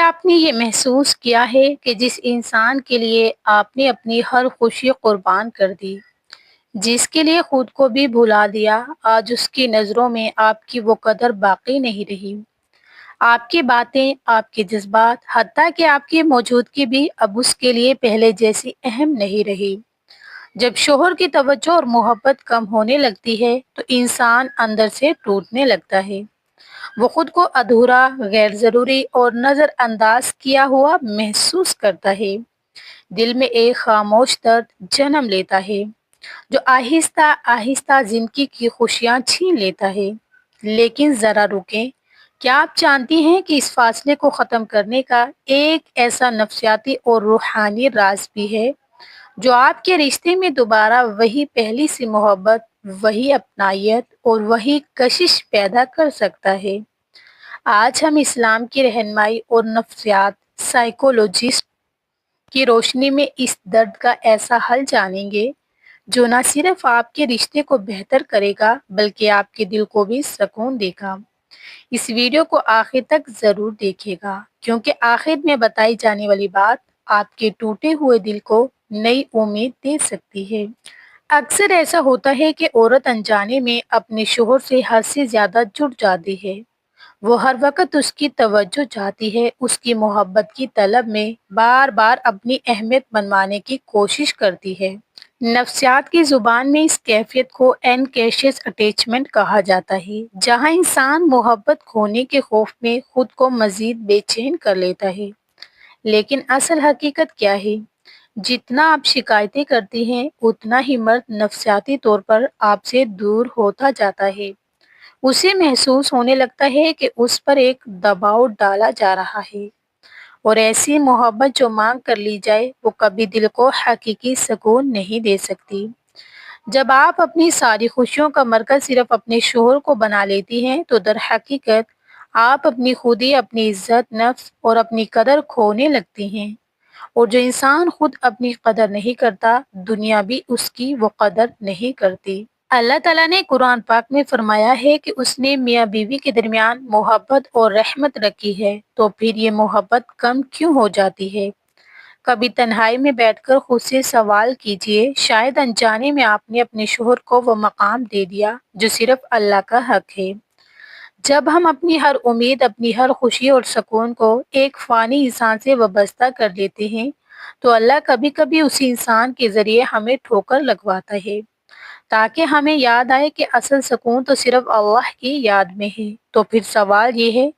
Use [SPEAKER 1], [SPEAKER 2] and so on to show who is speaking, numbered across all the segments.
[SPEAKER 1] آپ نے یہ محسوس کیا ہے کہ جس انسان کے لیے آپ نے اپنی ہر خوشی قربان کر دی، جس کے لیے خود کو بھی بھلا دیا، آج اس کی نظروں میں آپ کی وہ قدر باقی نہیں رہی؟ آپ کی باتیں، آپ کے جذبات، حتیٰ کہ آپ کی موجودگی بھی اب اس کے لیے پہلے جیسی اہم نہیں رہی۔ جب شوہر کی توجہ اور محبت کم ہونے لگتی ہے تو انسان اندر سے ٹوٹنے لگتا ہے۔ وہ خود کو ادھورا، غیر ضروری اور نظر انداز کیا ہوا محسوس کرتا ہے۔ دل میں ایک خاموش درد جنم لیتا ہے جو آہستہ آہستہ زندگی کی خوشیاں چھین لیتا ہے۔ لیکن ذرا رکیں، کیا آپ جانتی ہیں کہ اس فاصلے کو ختم کرنے کا ایک ایسا نفسیاتی اور روحانی راز بھی ہے جو آپ کے رشتے میں دوبارہ وہی پہلی سی محبت، وہی اپنائیت اور وہی کشش پیدا کر سکتا ہے؟ آج ہم اسلام کی رہنمائی اور نفسیات سائیکولوجسٹ کی روشنی میں اس درد کا ایسا حل جانیں گے جو نہ صرف آپ کے رشتے کو بہتر کرے گا بلکہ آپ کے دل کو بھی سکون دے گا۔ اس ویڈیو کو آخر تک ضرور دیکھیے گا کیونکہ آخر میں بتائی جانے والی بات آپ کے ٹوٹے ہوئے دل کو نئی امید دے سکتی ہے۔ اکثر ایسا ہوتا ہے کہ عورت انجانے میں اپنے شوہر سے حد سے زیادہ جڑ جاتی ہے۔ وہ ہر وقت اس کی توجہ چاہتی ہے، اس کی محبت کی طلب میں بار بار اپنی اہمیت منوانے کی کوشش کرتی ہے۔ نفسیات کی زبان میں اس کیفیت کو انکیشیس اٹیچمنٹ کہا جاتا ہے، جہاں انسان محبت کھونے کے خوف میں خود کو مزید بے چین کر لیتا ہے۔ لیکن اصل حقیقت کیا ہے؟ جتنا آپ شکایتیں کرتی ہیں اتنا ہی مرد نفسیاتی طور پر آپ سے دور ہوتا جاتا ہے۔ اسے محسوس ہونے لگتا ہے کہ اس پر ایک دباؤ ڈالا جا رہا ہے، اور ایسی محبت جو مانگ کر لی جائے وہ کبھی دل کو حقیقی سکون نہیں دے سکتی۔ جب آپ اپنی ساری خوشیوں کا مرکز صرف اپنے شوہر کو بنا لیتی ہیں تو در حقیقت آپ اپنی خودی، اپنی عزت نفس اور اپنی قدر کھونے لگتی ہیں، اور جو انسان خود اپنی قدر نہیں کرتا، دنیا بھی اس کی وہ قدر نہیں کرتی۔ اللہ تعالیٰ نے قرآن پاک میں فرمایا ہے کہ اس نے میاں بیوی کے درمیان محبت اور رحمت رکھی ہے، تو پھر یہ محبت کم کیوں ہو جاتی ہے؟ کبھی تنہائی میں بیٹھ کر خود سے سوال کیجئے، شاید انجانے میں آپ نے اپنے شوہر کو وہ مقام دے دیا جو صرف اللہ کا حق ہے۔ جب ہم اپنی ہر امید، اپنی ہر خوشی اور سکون کو ایک فانی انسان سے وابستہ کر لیتے ہیں تو اللہ کبھی کبھی اسی انسان کے ذریعے ہمیں ٹھوکر لگواتا ہے تاکہ ہمیں یاد آئے کہ اصل سکون تو صرف اللہ کی یاد میں ہے۔ تو پھر سوال یہ ہے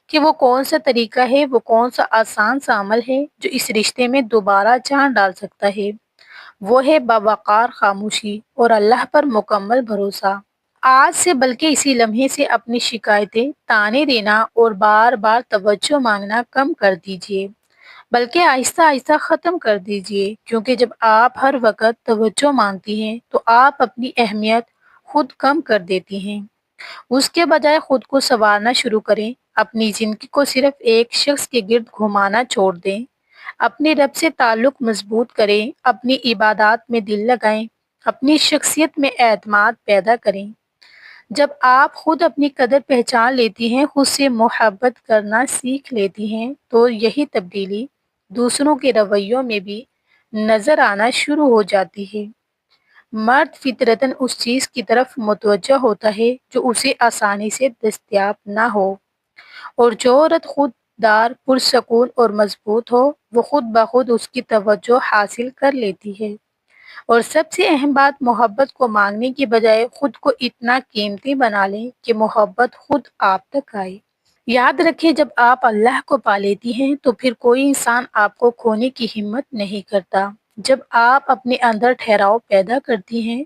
[SPEAKER 1] کہ وہ کون سا طریقہ ہے، وہ کون سا آسان سا عمل ہے جو اس رشتے میں دوبارہ جان ڈال سکتا ہے؟ وہ ہے باوقار خاموشی اور اللہ پر مکمل بھروسہ۔ آج سے بلکہ اسی لمحے سے اپنی شکایتیں، طعنے دینا اور بار بار توجہ مانگنا کم کر دیجیے، بلکہ آہستہ آہستہ ختم کر دیجیے، کیونکہ جب آپ ہر وقت توجہ مانگتی ہیں تو آپ اپنی اہمیت خود کم کر دیتی ہیں۔ اس کے بجائے خود کو سنوارنا شروع کریں، اپنی زندگی کو صرف ایک شخص کے گرد گھمانا چھوڑ دیں، اپنے رب سے تعلق مضبوط کریں، اپنی عبادات میں دل لگائیں، اپنی شخصیت میں اعتماد پیدا کریں۔ جب آپ خود اپنی قدر پہچان لیتی ہیں، خود سے محبت کرنا سیکھ لیتی ہیں، تو یہی تبدیلی دوسروں کے رویوں میں بھی نظر آنا شروع ہو جاتی ہے۔ مرد فطرتاً اس چیز کی طرف متوجہ ہوتا ہے جو اسے آسانی سے دستیاب نہ ہو، اور جو عورت خود دار، پرسکون اور مضبوط ہو وہ خود بخود اس کی توجہ حاصل کر لیتی ہے۔ اور سب سے اہم بات، محبت کو مانگنے کی بجائے خود کو اتنا قیمتی بنا لیں کہ محبت خود آپ تک آئے۔ یاد رکھیں، جب آپ اللہ کو پا لیتی ہیں تو پھر کوئی انسان آپ کو کھونے کی ہمت نہیں کرتا۔ جب آپ اپنے اندر ٹھہراؤ پیدا کرتی ہیں،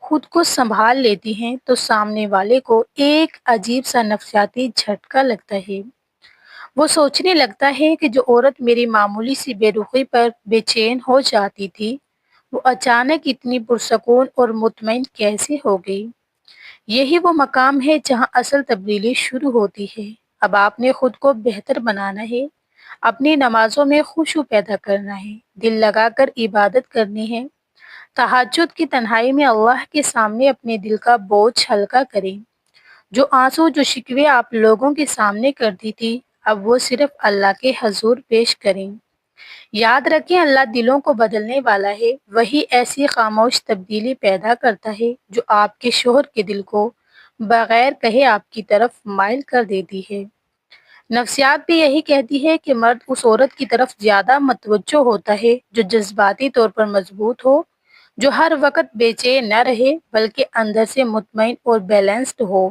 [SPEAKER 1] خود کو سنبھال لیتی ہیں، تو سامنے والے کو ایک عجیب سا نفسیاتی جھٹکا لگتا ہے۔ وہ سوچنے لگتا ہے کہ جو عورت میری معمولی سی بے رخی پر بے چین ہو جاتی تھی وہ اچانک اتنی پرسکون اور مطمئن کیسے ہو گئی؟ یہی وہ مقام ہے جہاں اصل تبدیلی شروع ہوتی ہے۔ اب آپ نے خود کو بہتر بنانا ہے، اپنی نمازوں میں خشوع پیدا کرنا ہے، دل لگا کر عبادت کرنی ہے، تہجد کی تنہائی میں اللہ کے سامنے اپنے دل کا بوجھ ہلکا کریں۔ جو آنسو، جو شکوے آپ لوگوں کے سامنے کرتی تھی، اب وہ صرف اللہ کے حضور پیش کریں۔ یاد رکھیں اللہ دلوں کو بدلنے والا ہے، وہی ایسی خاموش تبدیلی پیدا کرتا ہے جو آپ کے شوہر کے دل کو بغیر کہے آپ کی طرف مائل کر دیتی ہے۔ نفسیات بھی یہی کہتی ہے کہ مرد اس عورت کی طرف زیادہ متوجہ ہوتا ہے جو جذباتی طور پر مضبوط ہو، جو ہر وقت بے چین نہ رہے بلکہ اندر سے مطمئن اور بیلنسڈ ہو۔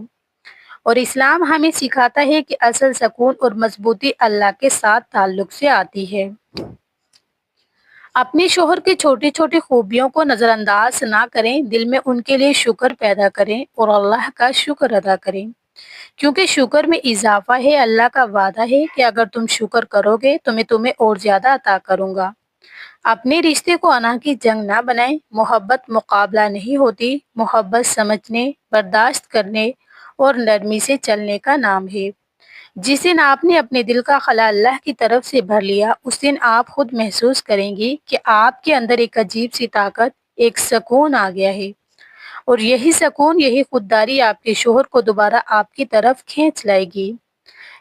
[SPEAKER 1] اور اسلام ہمیں سکھاتا ہے کہ اصل سکون اور مضبوطی اللہ کے ساتھ تعلق سے آتی ہے۔ اپنے شوہر کی چھوٹی چھوٹی خوبیوں کو نظر انداز نہ کریں، دل میں ان کے لیے شکر پیدا کریں اور اللہ کا شکر ادا کریں، کیونکہ شکر میں اضافہ ہے۔ اللہ کا وعدہ ہے کہ اگر تم شکر کرو گے تو میں تمہیں اور زیادہ عطا کروں گا۔ اپنے رشتے کو انا کی جنگ نہ بنائیں۔ محبت مقابلہ نہیں ہوتی، محبت سمجھنے، برداشت کرنے اور نرمی سے چلنے کا نام ہے۔ جس دن آپ نے اپنے دل کا خلا اللہ کی طرف سے بھر لیا، اس دن آپ خود محسوس کریں گی کہ آپ کے اندر ایک عجیب سی طاقت، ایک سکون آ گیا ہے، اور یہی سکون، یہی خودداری آپ کے شوہر کو دوبارہ آپ کی طرف کھینچ لائے گی۔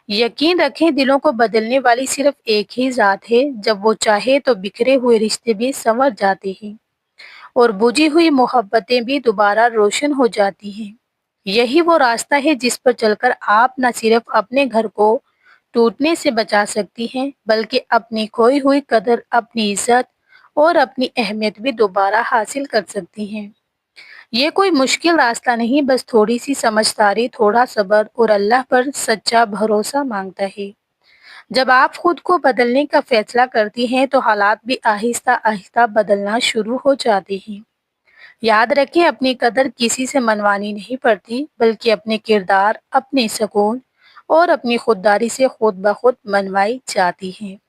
[SPEAKER 1] یقین رکھیں دلوں کو بدلنے والی صرف ایک ہی ذات ہے، جب وہ چاہے تو بکھرے ہوئے رشتے بھی سنور جاتے ہیں اور بجھی ہوئی محبتیں بھی دوبارہ روشن ہو جاتی ہیں۔ یہی وہ راستہ ہے جس پر چل کر آپ نہ صرف اپنے گھر کو ٹوٹنے سے بچا سکتی ہیں بلکہ اپنی کھوئی ہوئی قدر، اپنی عزت اور اپنی اہمیت بھی دوبارہ حاصل کر سکتی ہیں۔ یہ کوئی مشکل راستہ نہیں، بس تھوڑی سی سمجھداری، تھوڑا صبر اور اللہ پر سچا بھروسہ مانگتا ہے۔ جب آپ خود کو بدلنے کا فیصلہ کرتی ہیں تو حالات بھی آہستہ آہستہ بدلنا شروع ہو جاتے ہیں۔ یاد رکھیں اپنی قدر کسی سے منوانی نہیں پڑتی، بلکہ اپنے کردار، اپنے سکون اور اپنی خودداری سے خود بخود منوائی جاتی ہے۔